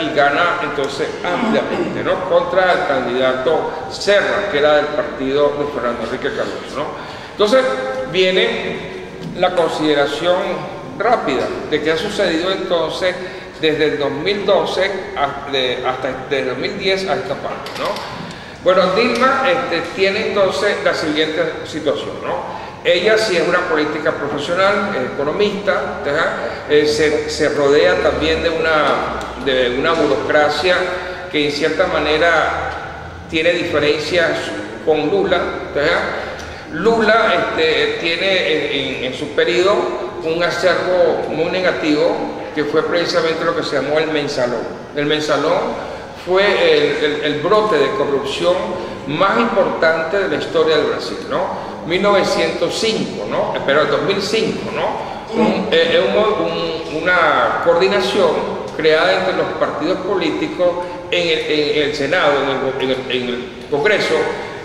y gana entonces ampliamente, ¿no? Contra el candidato Serra, que era del partido de Fernando Enrique Cardoso, ¿no? Entonces viene la consideración rápida de qué ha sucedido entonces desde el 2012 hasta desde 2010 a esta parte, ¿no? Bueno, Dilma tiene entonces la siguiente situación, ¿no? Ella sí es una política profesional, es economista, se rodea también de una burocracia que en cierta manera tiene diferencias con Lula. Lula tiene en su periodo un acervo muy negativo que fue precisamente lo que se llamó el mensalón. El mensalón fue el brote de corrupción más importante de la historia del Brasil, ¿no? 1905, ¿no? Pero 2005, ¿no? Una coordinación creada entre los partidos políticos en el Senado, en el Congreso,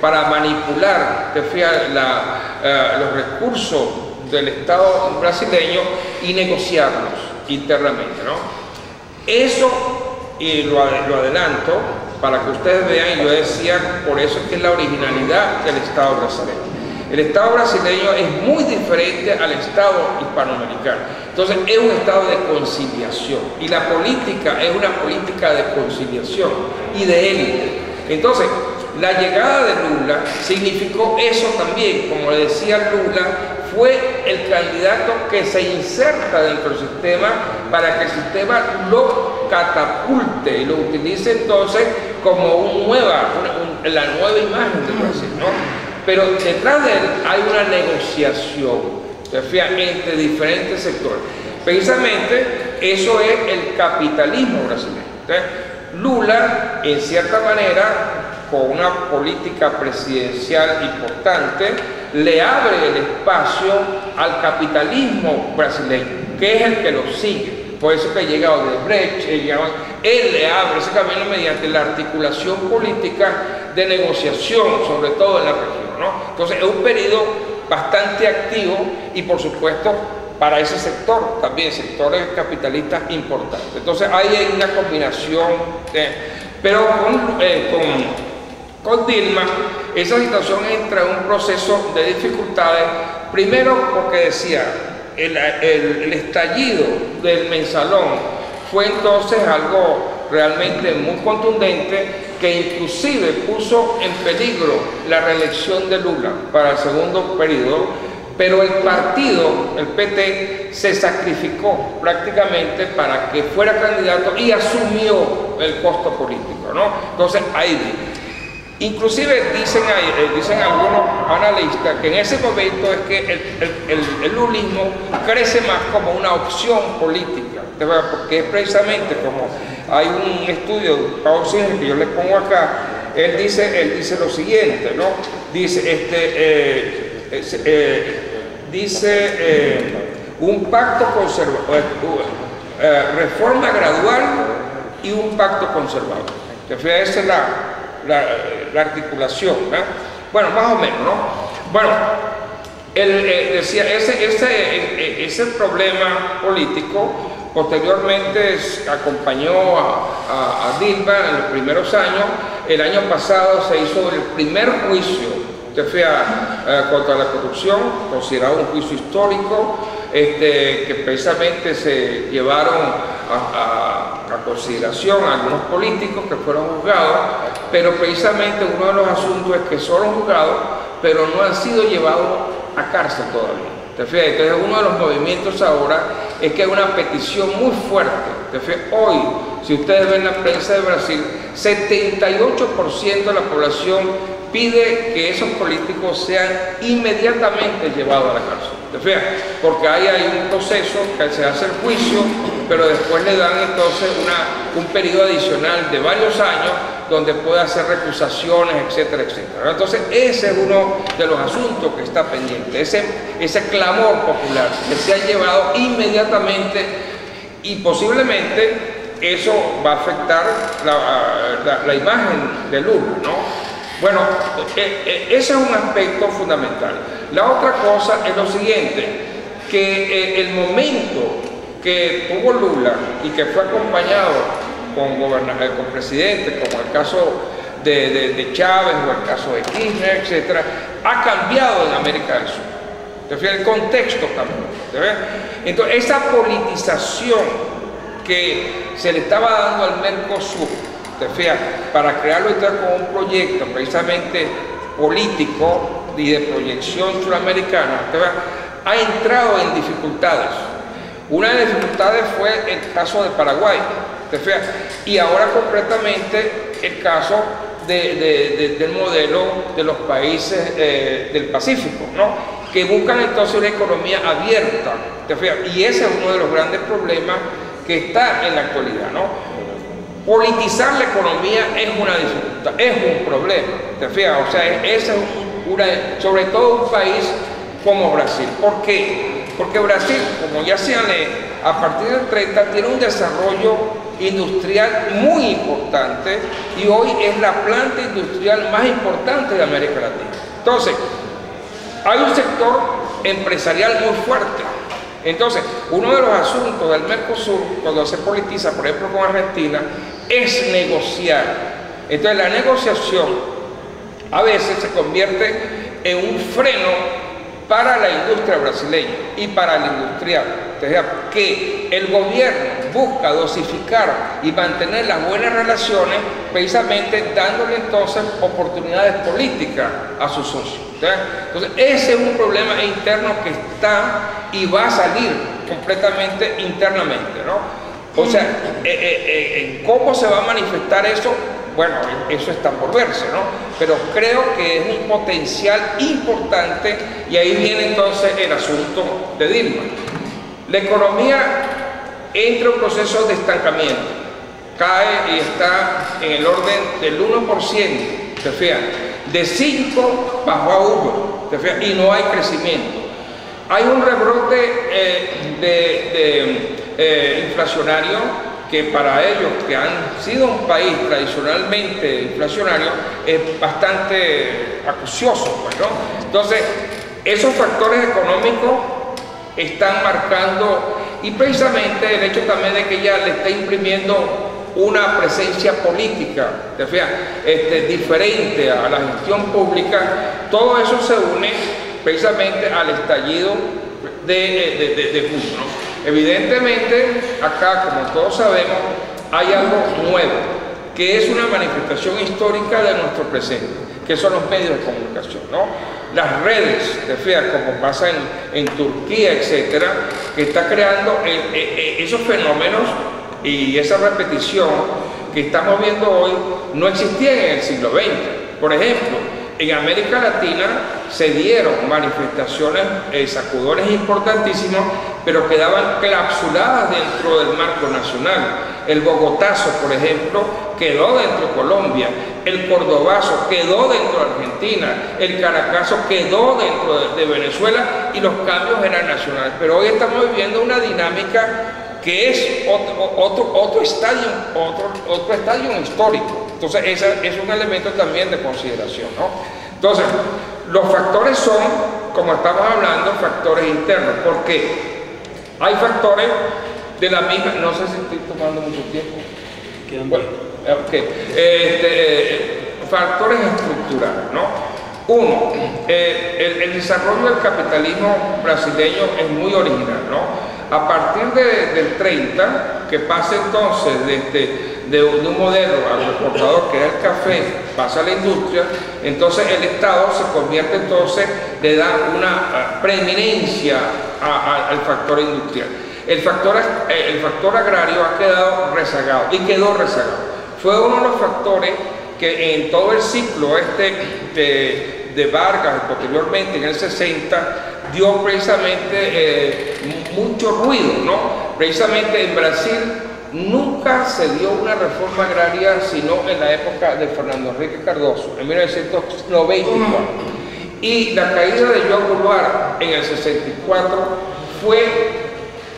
para manipular los recursos del Estado brasileño y negociarlos internamente, ¿no? Eso, y lo adelanto para que ustedes vean, yo decía, por eso es que es la originalidad del Estado brasileño. El Estado brasileño es muy diferente al Estado hispanoamericano. Entonces es un Estado de conciliación y la política es una política de conciliación y de élite. Entonces la llegada de Lula significó eso también. Como le decía, Lula fue el candidato que se inserta dentro del sistema para que el sistema lo catapulte y lo utilice entonces como la nueva imagen de Brasil, ¿no? Pero detrás de él hay una negociación entre diferentes sectores. Precisamente eso es el capitalismo brasileño. Lula, en cierta manera, con una política presidencial importante, le abre el espacio al capitalismo brasileño, que es el que lo sigue. Por eso que llega Odebrecht, él le abre ese camino mediante la articulación política de negociación, sobre todo en la región, ¿no? Entonces es un periodo bastante activo y por supuesto para ese sector también, sectores capitalistas importantes. Entonces hay una combinación, pero con Dilma esa situación entra en un proceso de dificultades, primero porque decía, el estallido del mensalón fue entonces algo realmente muy contundente que inclusive puso en peligro la reelección de Lula para el segundo periodo, pero el partido, el PT, se sacrificó prácticamente para que fuera candidato y asumió el costo político, ¿no? Entonces ahí inclusive dicen algunos analistas que en ese momento es que el lulismo crece más como una opción política, porque es precisamente como hay un estudio de Paul Singer que yo le pongo acá, él dice lo siguiente, ¿no? Dice un pacto conservador, reforma gradual y un pacto conservador. Esa es la articulación, ¿no? Bueno, más o menos, ¿no? Bueno, él decía, ese problema político posteriormente acompañó a Dilma en los primeros años. El año pasado se hizo el primer juicio contra la corrupción, considerado un juicio histórico, que precisamente se llevaron a consideración a algunos políticos que fueron juzgados, pero precisamente uno de los asuntos es que fueron juzgados, pero no han sido llevados a cárcel todavía. Entonces uno de los movimientos ahora es que hay una petición muy fuerte. Hoy, si ustedes ven la prensa de Brasil, 78% de la población pide que esos políticos sean inmediatamente llevados a la cárcel. Porque ahí hay un proceso que se hace el juicio, pero después le dan entonces un periodo adicional de varios años donde puede hacer recusaciones, etcétera, etcétera. Entonces ese es uno de los asuntos que está pendiente, ese clamor popular que se ha llevado inmediatamente, y posiblemente eso va a afectar la imagen de Lula, ¿no? Bueno, ese es un aspecto fundamental. La otra cosa es lo siguiente, que el momento que tuvo Lula y que fue acompañado con presidentes, como el caso de Chávez o el caso de Kirchner, etcétera, ha cambiado en América del Sur. El contexto cambió. Entonces, esa politización que se le estaba dando al Mercosur, para crearlo como un proyecto precisamente político y de proyección suramericana, ha entrado en dificultades. Una de las dificultades fue el caso de Paraguay, y ahora concretamente el caso del modelo de los países del Pacífico, ¿no? Que buscan entonces una economía abierta, y ese es uno de los grandes problemas que está en la actualidad, ¿no? Politizar la economía es una dificultad, es un problema, o sea, esa es sobre todo un país como Brasil. ¿Por qué? Porque Brasil, como ya se lee, a partir del 30 tiene un desarrollo industrial muy importante y hoy es la planta industrial más importante de América Latina. Entonces, hay un sector empresarial muy fuerte. Entonces, uno de los asuntos del Mercosur, cuando se politiza, por ejemplo con Argentina, es negociar. Entonces, la negociación a veces se convierte en un freno para la industria brasileña y para el industrial. Entonces, que el gobierno busca dosificar y mantener las buenas relaciones, precisamente dándole entonces oportunidades políticas a sus socios. Entonces, ese es un problema interno que está y va a salir completamente internamente, ¿no? O sea, ¿cómo se va a manifestar eso? Bueno, eso está por verse, ¿no? Pero creo que es un potencial importante y ahí viene entonces el asunto de Dilma. La economía entra en un proceso de estancamiento, cae y está en el orden del 1%, ¿te fijas? De 5 bajó a 1, ¿te fijas? Y no hay crecimiento. Hay un rebrote inflacionario que para ellos, que han sido un país tradicionalmente inflacionario, es bastante acucioso, ¿no? Entonces, esos factores económicos están marcando, y precisamente el hecho también de que ya le está imprimiendo una presencia política, ¿te fijas? Diferente a la gestión pública, todo eso se une precisamente al estallido de junio, ¿no? Evidentemente, acá, como todos sabemos, hay algo nuevo, que es una manifestación histórica de nuestro presente, que son los medios de comunicación, ¿no? Las redes, te fijas, como pasa en Turquía, etcétera, que está creando esos fenómenos y esa repetición que estamos viendo hoy no existían en el siglo XX. Por ejemplo, en América Latina se dieron manifestaciones, sacudones importantísimos, pero quedaban clausuradas dentro del marco nacional. El Bogotazo, por ejemplo, quedó dentro de Colombia, el Cordobazo quedó dentro de Argentina, el Caracazo quedó dentro de Venezuela y los cambios eran nacionales. Pero hoy estamos viviendo una dinámica que es otro estadio histórico. Entonces, ese es un elemento también de consideración, ¿no? Entonces, los factores son, como estamos hablando, factores internos, porque hay factores de la misma, no sé si estoy tomando mucho tiempo. Bueno, factores estructurales, ¿no? Uno, el desarrollo del capitalismo brasileño es muy original, ¿no? A partir del 30, que pasa entonces de un modelo agroexportador que era el café, pasa a la industria, entonces el Estado se convierte entonces, le da una preeminencia al factor industrial. El factor agrario ha quedado rezagado y quedó rezagado. Fue uno de los factores que en todo el ciclo de Vargas y posteriormente en el 60 dio precisamente mucho ruido, ¿no? Precisamente en Brasil nunca se dio una reforma agraria sino en la época de Fernando Henrique Cardoso, en 1994. Y la caída de João Goulart en el 64 fue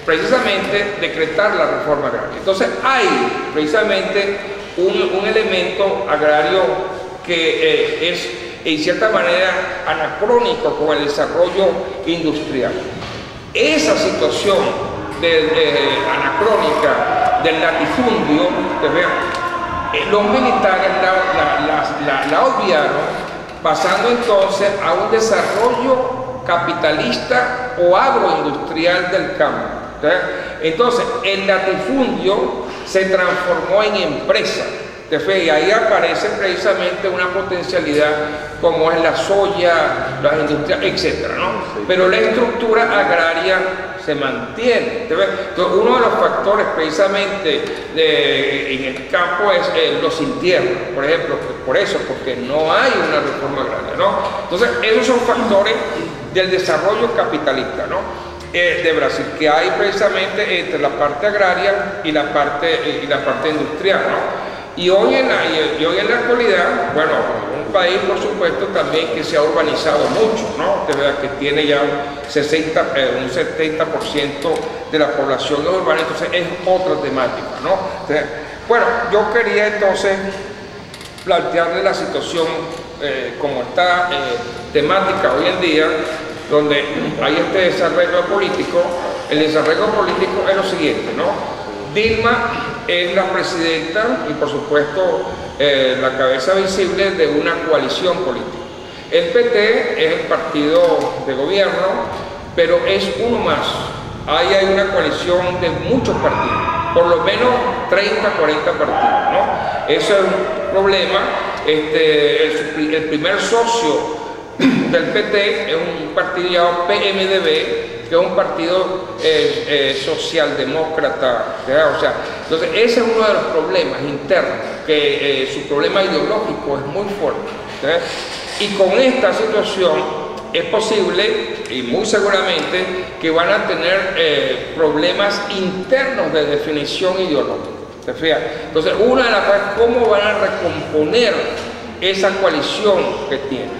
precisamente decretar la reforma agraria. Entonces hay precisamente un elemento agrario que es en cierta manera anacrónico con el desarrollo industrial. Esa situación anacrónica del latifundio Los militares la obviaron, pasando entonces a un desarrollo capitalista o agroindustrial del campo. Entonces, el latifundio se transformó en empresa. Y ahí aparece precisamente una potencialidad como es la soya, las industrias, etc., ¿no? Pero la estructura agraria se mantiene. Entonces, uno de los factores precisamente en el campo es los sin tierra, por ejemplo, porque no hay una reforma agraria, ¿no? Entonces, esos son factores del desarrollo capitalista, ¿no? De Brasil, que hay precisamente entre la parte agraria y la parte industrial, ¿no? Y hoy en la actualidad, bueno, un país, por supuesto, también que se ha urbanizado mucho, ¿no? Que tiene ya un 70% de la población urbana, entonces es otra temática, ¿no? Entonces, bueno, yo quería entonces plantearle la situación como está temática hoy en día, donde hay este desarrollo político. El desarrollo político es lo siguiente, ¿no? Dilma es la presidenta y por supuesto la cabeza visible de una coalición política. El PT es el partido de gobierno, pero es uno más. Ahí hay una coalición de muchos partidos, por lo menos 30, 40 partidos, ¿no? Eso es un problema. El primer socio del PT es un partido llamado PMDB, que es un partido socialdemócrata, o sea, entonces ese es uno de los problemas internos, que su problema ideológico es muy fuerte, ¿verdad? Y con esta situación es posible, y muy seguramente, que van a tener problemas internos de definición ideológica. ¿Te fijas? Entonces, una de las cosas es cómo van a recomponer esa coalición que tienen.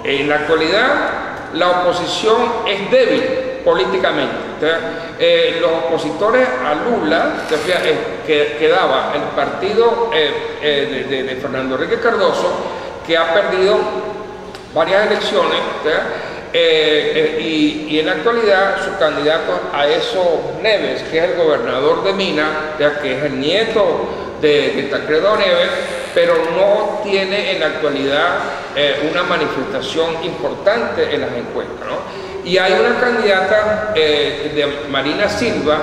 En la actualidad, la oposición es débil políticamente. Los opositores a Lula, quedaba el partido de Fernando Henrique Cardoso, que ha perdido varias elecciones, y en la actualidad su candidato Aécio Neves, que es el gobernador de Minas, que es el nieto de Tancredo Neves, pero no tiene en la actualidad una manifestación importante en las encuestas, ¿no? Y hay una candidata de Marina Silva,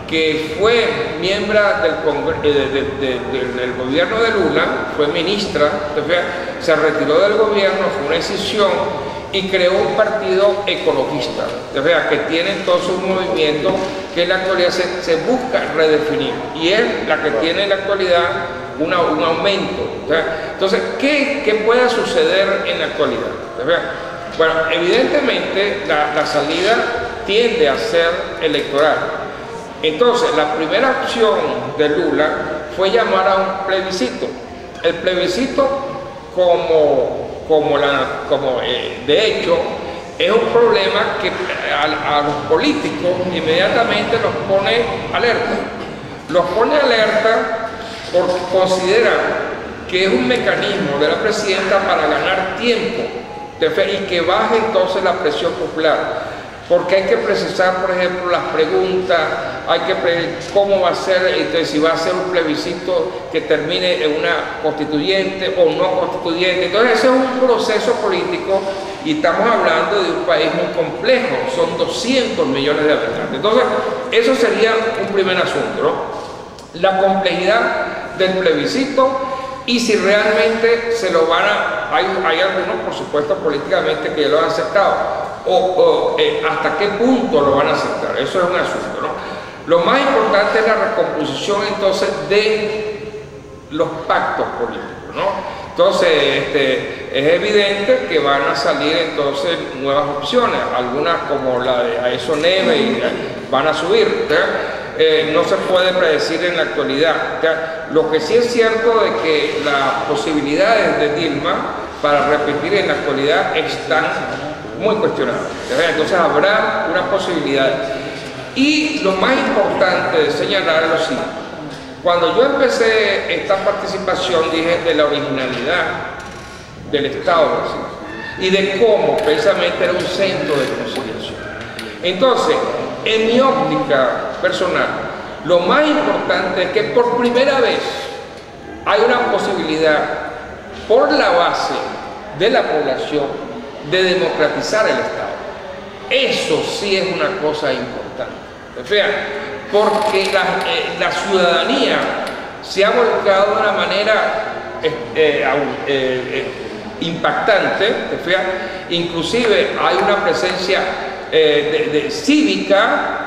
que fue miembro del gobierno de Lula, fue ministra, se retiró del gobierno, fue una decisión, y creó un partido ecologista, que tiene entonces un movimiento que en la actualidad se busca redefinir, y es la que tiene en la actualidad un aumento. Entonces, ¿qué puede suceder en la actualidad? Bueno, evidentemente la salida tiende a ser electoral. Entonces, la primera opción de Lula fue llamar a un plebiscito. El plebiscito, de hecho, es un problema que a los políticos inmediatamente los pone alerta. Los pone alerta porque consideran que es un mecanismo de la presidenta para ganar tiempo y que baje entonces la presión popular. Porque hay que precisar, por ejemplo, las preguntas, hay que cómo va a ser, entonces, si va a ser un plebiscito que termine en una constituyente o no constituyente. Entonces, ese es un proceso político y estamos hablando de un país muy complejo, son 200 millones de habitantes. Entonces, eso sería un primer asunto, ¿no? La complejidad del plebiscito y si realmente se lo van a... Hay algunos, por supuesto, políticamente que ya lo han aceptado. Hasta qué punto lo van a aceptar, eso es un asunto, ¿no? Lo más importante es la recomposición entonces de los pactos políticos, ¿no? Entonces es evidente que van a salir entonces nuevas opciones, algunas como la de Aécio Neves van a subir, no se puede predecir en la actualidad. Lo que sí es cierto es que las posibilidades de Dilma para repetir en la actualidad están muy cuestionadas. Entonces habrá una posibilidad. Y lo más importante de señalar es lo siguiente. Cuando yo empecé esta participación dije de la originalidad del Estado de Brasil y de cómo precisamente era un centro de conciliación. Entonces, en mi óptica personal, Lo más importante es que por primera vez hay una posibilidad por la base de la población de democratizar el Estado. Eso sí es una cosa importante. Fíjate, porque la ciudadanía se ha volcado de una manera impactante, inclusive hay una presencia cívica,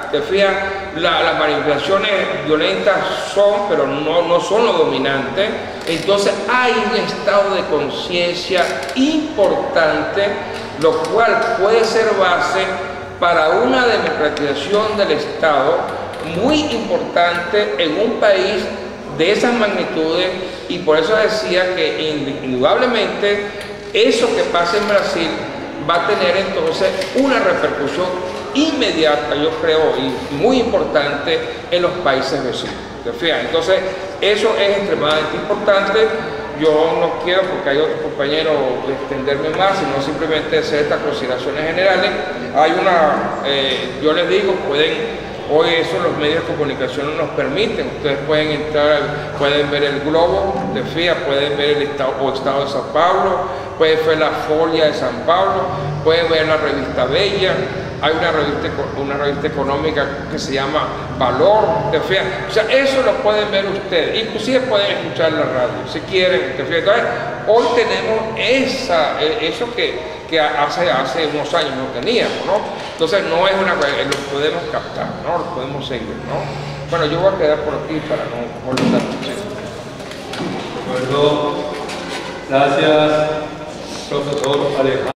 las manifestaciones violentas son, pero no son lo dominante. Entonces hay un estado de conciencia importante, lo cual puede ser base para una democratización del Estado muy importante en un país de esas magnitudes, y por eso decía que indudablemente eso que pasa en Brasil va a tener entonces una repercusión inmediata, yo creo, y muy importante en los países vecinos. Entonces eso es extremadamente importante. Yo no quiero, porque hay otros compañeros, extenderme más, sino simplemente hacer estas consideraciones generales. Hay yo les digo, hoy eso los medios de comunicación nos permiten. Ustedes pueden entrar, pueden ver el Globo de FIA, pueden ver el Estado de Sao Paulo, pueden ver la Folia de San Pablo, pueden ver la revista Bella. Hay una revista económica que se llama Valor, de FIA. O sea, eso lo pueden ver ustedes. Inclusive pueden escuchar la radio, si quieren. Entonces, hoy tenemos eso que hace unos años no teníamos, ¿no? Entonces, no es una cosa, lo podemos captar, ¿no? Lo podemos seguir, ¿no? Bueno, yo voy a quedar por aquí para no molestar mucho. De acuerdo. Gracias, profesor Alejandro.